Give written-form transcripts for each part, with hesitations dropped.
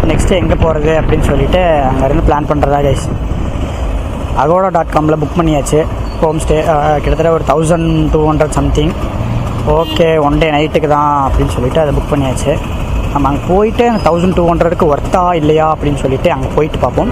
Next எங்கே போகிறது அப்படின்னு சொல்லிட்டு அங்கேருந்து பிளான் பண்ணுறதா கைஸ். agoda.comல புக் பண்ணியாச்சு ஹோம் ஸ்டே. கிட்டத்தட்ட ஒரு 1200 சம்திங். ஓகே, ஒன் டே நைட்டுக்கு தான் அப்படின்னு சொல்லிட்டு அதை புக் பண்ணியாச்சு. நம்ம அங்கே போயிட்டு 1200க்கு ஒர்த்தா இல்லையா அப்படின்னு சொல்லிட்டு அங்கே போயிட்டு பார்ப்போம்.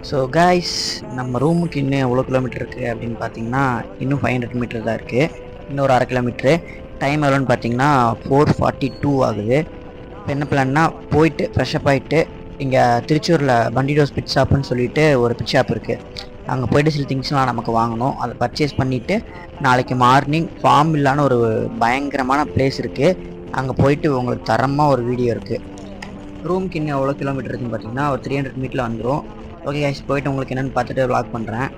ஸோ கைஸ், நம்ம ரூமுக்கு இன்னும் எவ்வளோ கிலோமீட்டர் இருக்குது அப்படின்னு பார்த்தீங்கன்னா இன்னும் 500 மீட்டர் தான் இருக்குது. இன்னொரு 1/2 கிலோமீட்ரு. டைம் எவ்வளோன்னு பார்த்தீங்கன்னா 4:42 ஆகுது. இப்போ என்ன பிளான்னா போயிட்டு ஃப்ரெஷ்அப் ஆகிட்டு இங்கே திருச்சூரில் பண்டிடோஸ் பிட் ஷாப்புன்னு சொல்லிட்டு ஒரு பிட் ஷாப் இருக்குது. அங்கே போய்ட்டு சில திங்ஸ்லாம் நமக்கு வாங்கணும். அதை பர்ச்சேஸ் பண்ணிவிட்டு நாளைக்கு மார்னிங் ஃபார்ம் இல்லான ஒரு பயங்கரமான பிளேஸ் இருக்குது, அங்கே போயிட்டு உங்களுக்கு தரமாக ஒரு வீடியோ இருக்குது. ரூமுக்கு இன்னும் எவ்வளோ கிலோமீட்டர் இருக்குன்னு பார்த்தீங்கன்னா ஒரு 300 மீட்டரில் வந்துடும். ஓகே கைஸ், போய்ட்டு உங்களுக்கு என்னென்னு பார்த்துட்டு வ்ளாக் பண்ணுறேன்.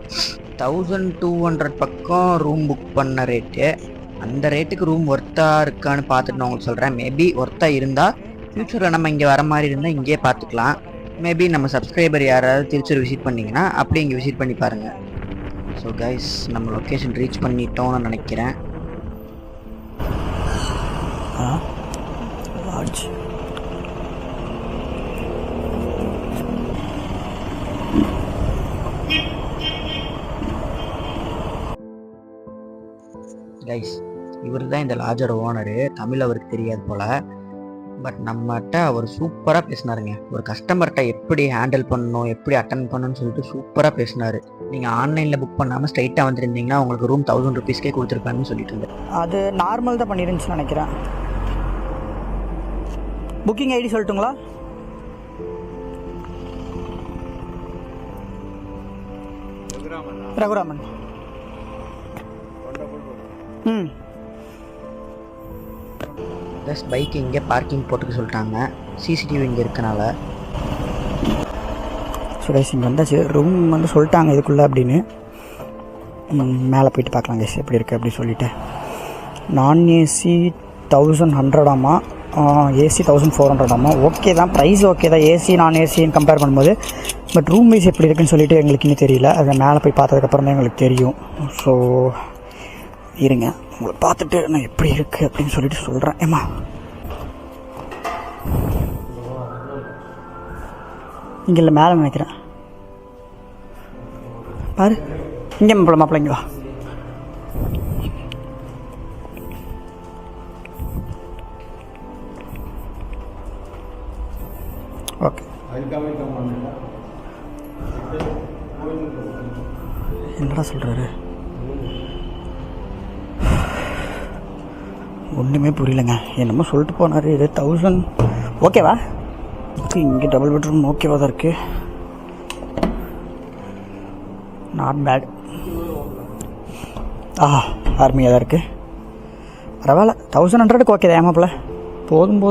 1200 பக்கம் ரூம் புக் பண்ண ரேட்டு. அந்த ரேட்டுக்கு ரூம் ஒர்த்தாக இருக்கான்னு பார்த்துட்டு நான் உங்களுக்கு சொல்கிறேன். மேபி ஒர்த்தாக இருந்தால் ஃப்யூச்சரில் நம்ம இங்கே வர மாதிரி இருந்தால் இங்கேயே பார்த்துக்கலாம். மேபி நம்ம சப்ஸ்கிரைபர் யாராவது திருச்சூர் விசிட் பண்ணிங்கன்னா அப்படி இங்கே விசிட் பண்ணி பாருங்கள். ஸோ கைஸ், நம்ம லொக்கேஷன் ரீச் பண்ணிட்டோம்னு நினைக்கிறேன். கைஸ், இவர் தான் இந்த லாட்ஜோட ஓனரு. தமிழ் அவருக்கு தெரியாது போல், பட் நம்மகிட்ட அவர் சூப்பராக பேசினாருங்க. ஒரு கஸ்டமர்கிட்ட எப்படி ஹேண்டில் பண்ணணும், எப்படி அட்டன் பண்ணணும்னு சொல்லிட்டு சூப்பராக பேசினார். நீங்கள் ஆன்லைனில் புக் பண்ணாமல் ஸ்ட்ரைட்டாக வந்துருந்தீங்கன்னா உங்களுக்கு ரூம் 1000 ருபீஸ்க்கே கொடுத்துருப்பாங்கன்னு சொல்லிட்டு இருந்தேன். அது நார்மல் தான் பண்ணிருந்துச்சுன்னு நினைக்கிறேன். புக்கிங் ஐடி சொல்லட்டுங்களா? ரகுராமன். ப்ளஸ் பைக் இங்கே பார்க்கிங் போட்டுக்க சொல்லிட்டாங்க, சிசிடிவி இங்கே இருக்கனால. ஸோ கைஸ், இங்கே வந்தாச்சு. ரூம் வந்து சொல்லிட்டாங்க இதுக்குள்ளே அப்படின்னு. மேலே போயிட்டு பார்க்கலாம் கைஸ் எப்படி இருக்குது அப்படின்னு சொல்லிட்டு. நான் ஏசி 1100 ஏசி 1400 ஓகே தான், ப்ரைஸ் ஓகே தான். ஏசி நான் ஏசின்னு கம்பேர் பண்ணும்போது. பட் ரூம் வைஸ் எப்படி இருக்குன்னு சொல்லிட்டு எங்களுக்கு இன்னும் தெரியல. அதை மேலே போய் பார்த்ததுக்கப்புறம் தான் எங்களுக்கு தெரியும். ஸோ இருங்க, உங்களை பார்த்துட்டு நான் எப்படி இருக்குது அப்படின்னு சொல்லிட்டு சொல்கிறேன். ஏம்மா இங்கே இல்லை, மேலே நினைக்கிறேன். பாரு, இங்கே மாப்பிள்ள இங்கே வா. ஓகே, என்னடா சொல்கிறாரு? ஒன்றுமே புரியலைங்க. என்னமோ சொல்லிட்டு போனார். இது 1000 ஓகேவா? இங்கே டபுள் பெட்ரூம் ஓகேவா தான் இருக்குது. Not bad. ஆர்மியாக தான் இருக்குது. பரவாயில்ல, 1100க்கு ஓகே தான். ஏமாப்பில் போதும்.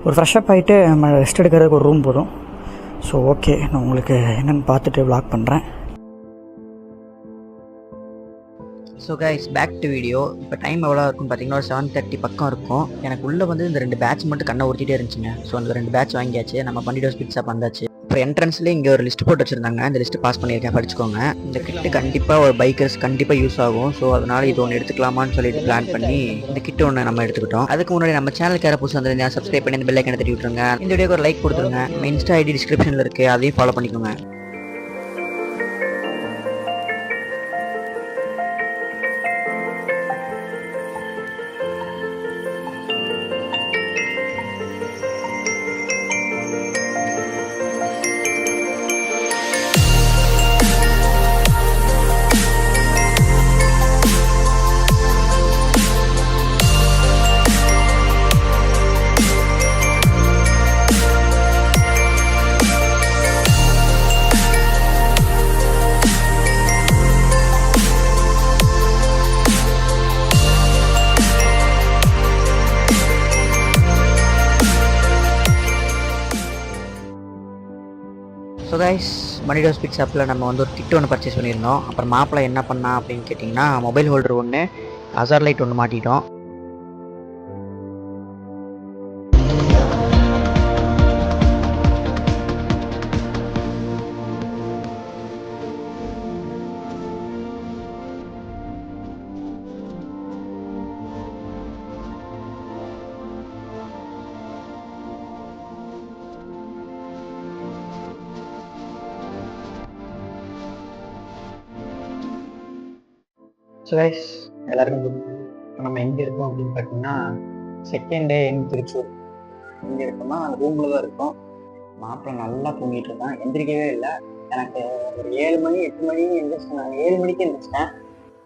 ஒரு ஃப்ரெஷ்அப் ஆகிட்டு நம்ம ரெஸ்ட் எடுக்கிறதுக்கு ஒரு ரூம் போதும். ஸோ ஓகே, நான் உங்களுக்கு என்னென்னு பார்த்துட்டு வ்ளாக் பண்ணுறேன். So guys, back to video. இப்போ டைம் எவ்வளோ இருக்குன்னு பார்த்தீங்கன்னா ஒரு 7:30 பக்கம் இருக்கும். எனக்கு உள்ளே வந்து இந்த 2 பேட்ச் மட்டும் கண்ணை ஊற்றிட்டே இருந்துச்சுங்க. ஸோ அந்த 2 பேட்ச் வாங்கியாச்சு. நம்ம பண்டிடோஸ் பிட் ஷாப் வந்தாச்சு. இப்போ என்ட்ரன்ஸ்லேயே இங்கே ஒரு லிஸ்ட் போட்டு வச்சுருந்தாங்க. இந்த லிஸ்ட்டு பாஸ் பண்ணியிருக்கேன், படிச்சுக்கோங்க. இந்த கிட்டு கண்டிப்பாக ஒரு பைக்கர்ஸ் கண்டிப்பாக யூஸ் ஆகும். ஸோ அதனால் இது ஒன்று எடுத்துக்கலாமான்னு சொல்லிட்டு பிளான் பண்ணி இந்த கிட்டு ஒன்று நம்ம எடுத்துக்கிட்டோம். அதுக்கு முன்னாடி நம்ம சேனலுக்கு யாரை புதுசு வந்துருந்தா சப்ஸ்கிரைப் பண்ணி இந்த பெல் ஐக்கனை தட்டி விட்டுருங்க. இந்த வீடியோக்கு ஒரு லைக் கொடுத்துருங்க. நம்ம இன்ஸ்டா ஐடி டிஸ்கிரிப்ஷனில் இருக்குது, அதையும் ஃபாலோ பண்ணிக்கோங்க. ஸோ கைஸ், பண்டிடோஸ் பிட் ஷாப்பில் நம்ம வந்து ஒரு கிட் ஒன்று பர்ச்சேஸ் பண்ணியிருந்தோம். அப்புறம் மாப்பிள்ளை என்ன பண்ணா அப்படின்னு கேட்டிங்கன்னா மொபைல் ஹோல்டர் ஒன்று, ஹசார் லைட் ஒன்று மாட்டிட்டோம். ஸோ கைஸ் எல்லாருக்கும் இப்போ நம்ம எங்கே இருக்கோம் அப்படின்னு பார்த்தீங்கன்னா செகண்ட் டே இன் திருச்சூர். எங்கே இருக்கோம்னா அந்த ரூமில் தான் இருக்கோம். மாப்பிள்ளை நல்லா தூங்கிட்டு இருக்கான், எந்திரிக்கவே இல்லை. எனக்கு ஒரு 7 மணி 8 மணி எந்திரிச்சிட்டேன். நான் 7 மணிக்கு எந்திரிச்சிட்டேன்.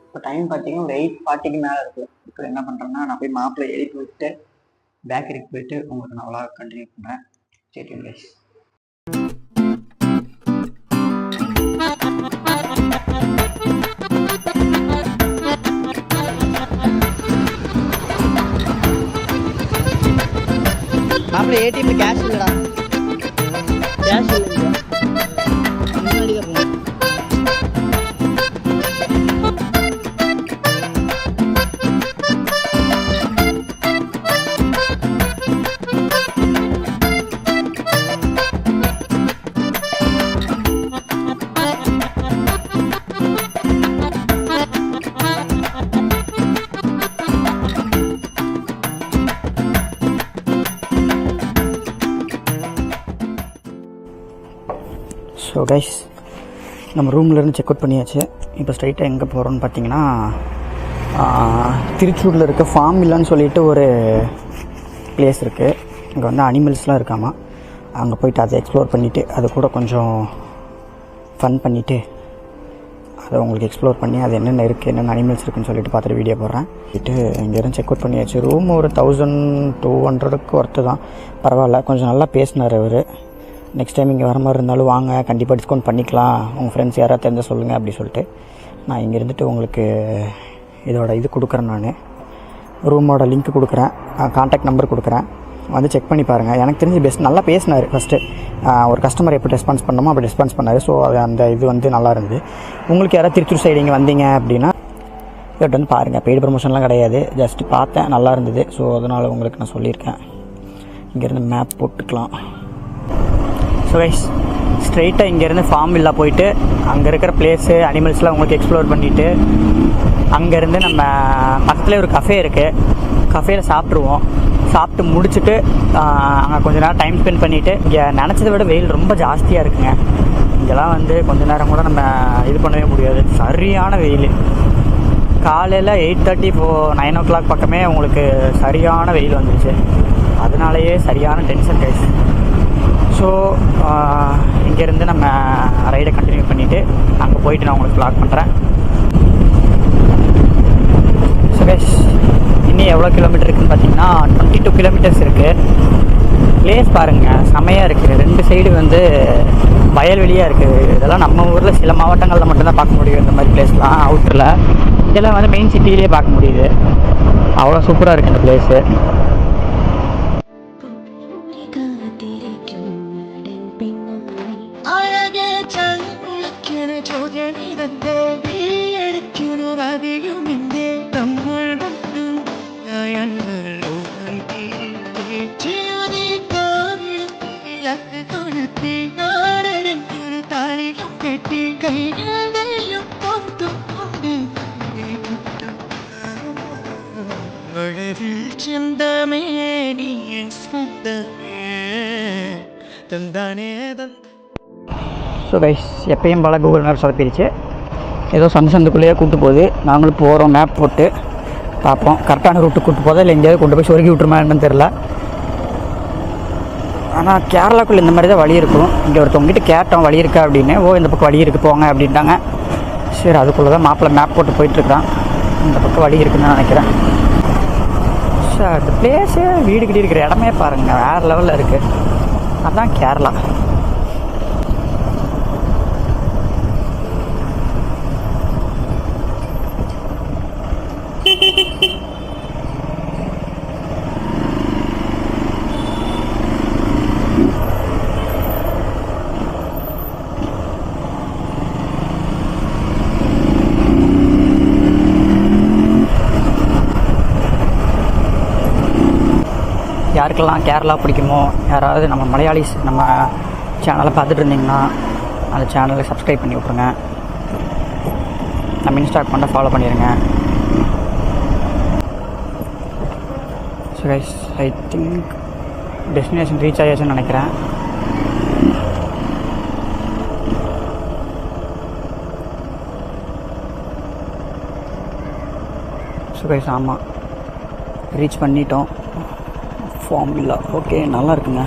இப்போ டைம் பார்த்தீங்கன்னா ஒரு 8:40க்கு மேலே இருக்குது. இப்போ என்ன பண்ணுறேன்னா நான் போய் மாப்பிள்ளை எழுப்பி விட்டு பேக்கரிக்கு போயிட்டு உங்களுக்கு நான் அவ்வளோ கண்டினியூ பண்ணுறேன். சரி கைஸ். மாப்பிள்ளை ஏடிஎம்ல கேஷ் இல்லைடா, கேஷ் இல்லைங்க, முன்னாடி தான் போகணும். ஸோ கைஸ் நம்ம ரூம்லேருந்து செக் அவுட் பண்ணியாச்சு. இப்போ ஸ்ட்ரைட்டாக எங்கே போகிறோன்னு பார்த்தீங்கன்னா திருச்சூரில் இருக்க ஃபார்ம் வில்லான்னு சொல்லிட்டு ஒரு பிளேஸ் இருக்குது. இங்கே வந்து அனிமல்ஸ்லாம் இருக்காமா. அங்கே போயிட்டு அதை எக்ஸ்ப்ளோர் பண்ணிவிட்டு அது கூட கொஞ்சம் ஃபன் பண்ணிவிட்டு அதை உங்களுக்கு எக்ஸ்ப்ளோர் பண்ணி அது என்னென்ன இருக்குது, என்னென்ன அனிமல்ஸ் இருக்குதுன்னு சொல்லிட்டு பார்த்துட்டு வீடியோ போடுறேன். போயிட்டு இங்கேருந்து செக் அவுட் பண்ணியாச்சு. ரூம் ஒரு 1200க்கு ஒர்த்து தான், பரவாயில்ல. கொஞ்சம் நல்லா பேசினார் அவர். நெக்ஸ்ட் டைம் இங்கே வர மாதிரி இருந்தாலும் வாங்க, கண்டிப்பாக டிஸ்கவுண்ட் பண்ணிக்கலாம், உங்கள் ஃப்ரெண்ட்ஸ் யாராவது தெரிஞ்சால் சொல்லுங்கள் அப்படி சொல்லிட்டு நான் இங்கே இருந்துட்டு உங்களுக்கு இதோட இது கொடுக்குறேன். நான் ரூமோட லிங்க் கொடுக்குறேன், கான்டாக்ட் நம்பர் கொடுக்குறேன், வந்து செக் பண்ணி பாருங்கள். எனக்கு தெரிஞ்சு பெஸ்ட். நல்லா பேசினார் ஃபஸ்ட்டு. ஒரு கஸ்டமர் எப்படி ரெஸ்பான்ஸ் பண்ணணுமோ அப்படி ரெஸ்பான்ஸ் பண்ணார். ஸோ அது அந்த இது வந்து நல்லா இருந்தது. உங்களுக்கு யாராவது திருச்சூர் சைடு இங்கே வந்தீங்க அப்படின்னா இவர்கிட்ட வந்து பாருங்கள். பெய்டு ப்ரமோஷன்லாம் கிடையாது, ஜஸ்ட்டு பார்த்தேன், நல்லா இருந்தது. ஸோ அதனால் உங்களுக்கு நான் சொல்லியிருக்கேன். இங்கேருந்து மேப் போட்டுக்கலாம். ஸோ கைஸ் ஸ்ட்ரெயிட்டாக இங்கேருந்து ஃபார்ம் வில்லா போயிட்டு அங்கே இருக்கிற பிளேஸு அனிமல்ஸ்லாம் உங்களுக்கு எக்ஸ்ப்ளோர் பண்ணிவிட்டு அங்கேருந்து நம்ம பக்கத்துலேயே ஒரு கஃபே இருக்குது, கஃபேயில் சாப்பிட்ருவோம். சாப்பிட்டு முடிச்சுட்டு அங்கே கொஞ்ச நேரம் டைம் ஸ்பெண்ட் பண்ணிவிட்டு, இங்கே நினச்சதை விட வெயில் ரொம்ப ஜாஸ்தியாக இருக்குங்க. இங்கெல்லாம் வந்து கொஞ்ச நேரம் கூட நம்ம இது பண்ணவே முடியாது, சரியான வெயில். காலையில் 8:30 இப்போது 9 o'clock பக்கமே உங்களுக்கு சரியான வெயில் வந்துருச்சு. அதனாலேயே சரியான டென்ஷன் கைஸ். ஸோ இங்கேருந்து நம்ம ரைடை கண்டினியூ பண்ணிவிட்டு அங்கே போயிட்டு நான் உங்களுக்கு வ்ளாக் பண்ணுறேன். ஸோ கைஸ் இன்னும் எவ்வளோ கிலோமீட்டர் இருக்குதுன்னு பார்த்தீங்கன்னா 22 kilometers இருக்குது. பிளேஸ் பாருங்கள், செமையாக இருக்குது. 2 சைடு வந்து வயல்வெளியாக இருக்குது. இதெல்லாம் நம்ம ஊரில் சில மாவட்டங்களில் மட்டும்தான் பார்க்க முடியும் இந்த மாதிரி பிளேஸ்லாம். அவுட்டரில் இதெல்லாம் வந்து மெயின் சிட்டியிலே பார்க்க முடியுது. அவ்வளோ சூப்பராக இருக்குது இந்த பிளேஸு. ஸோ கைஸ் எப்பயும் போல் கூகுள் மேப் சொதப்பிடுச்சு. ஏதோ சந்துக்குள்ளேயே கூப்பிட்டு போகுது. நாங்களும் போகிறோம், மேப் போட்டு பார்ப்போம் கரெக்டான ரூட்டு கூப்பிட்டு போதா இல்லை எங்கேயாவது கொண்டு போய் சொருகி விட்டுருமா என்னன்னு தெரில. ஆனால் கேரளாக்குள்ளே இந்த மாதிரி தான் வழி இருக்கும். இங்கே ஒருத்தவங்ககிட்ட கேட்டோம் வழி இருக்கா அப்படின்னு. ஓ இந்த பக்கம் வழி இருக்குது போங்க அப்படின்ட்டாங்க. சரி அதுக்குள்ளே தான் மாப்பிள்ளை மேப் போட்டு போயிட்டுருக்கான். இந்த பக்கம் வழி இருக்குன்னு நான் நினைக்கிறேன். சார் இந்த பிளேஸு வீடு கிட்ட இருக்கிற இடமே பாருங்கள், வேறு லெவலில் இருக்குது. அதுதான் கேரளா. யாருக்கெல்லாம் கேரளா பிடிக்குமோ, யாராவது நம்ம மலையாளிஸ் நம்ம சேனலை பார்த்துட்டு இருந்தீங்கன்னா அந்த சேனலை சப்ஸ்கிரைப் பண்ணி விட்ருங்க. நம்ம இன்ஸ்டா அக்கௌண்ட்டை ஃபாலோ பண்ணிடுங்க. So guys I think destination reach ஆயாச்சுன்னு நினைக்கிறேன். ஸோ கைஸ் ஆமாம் ரீச் பண்ணிட்டோம் ஃபார்ம் வில்லா. ஓகே நல்லா இருக்குங்க.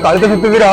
கழுத்து சுத்துதுடா.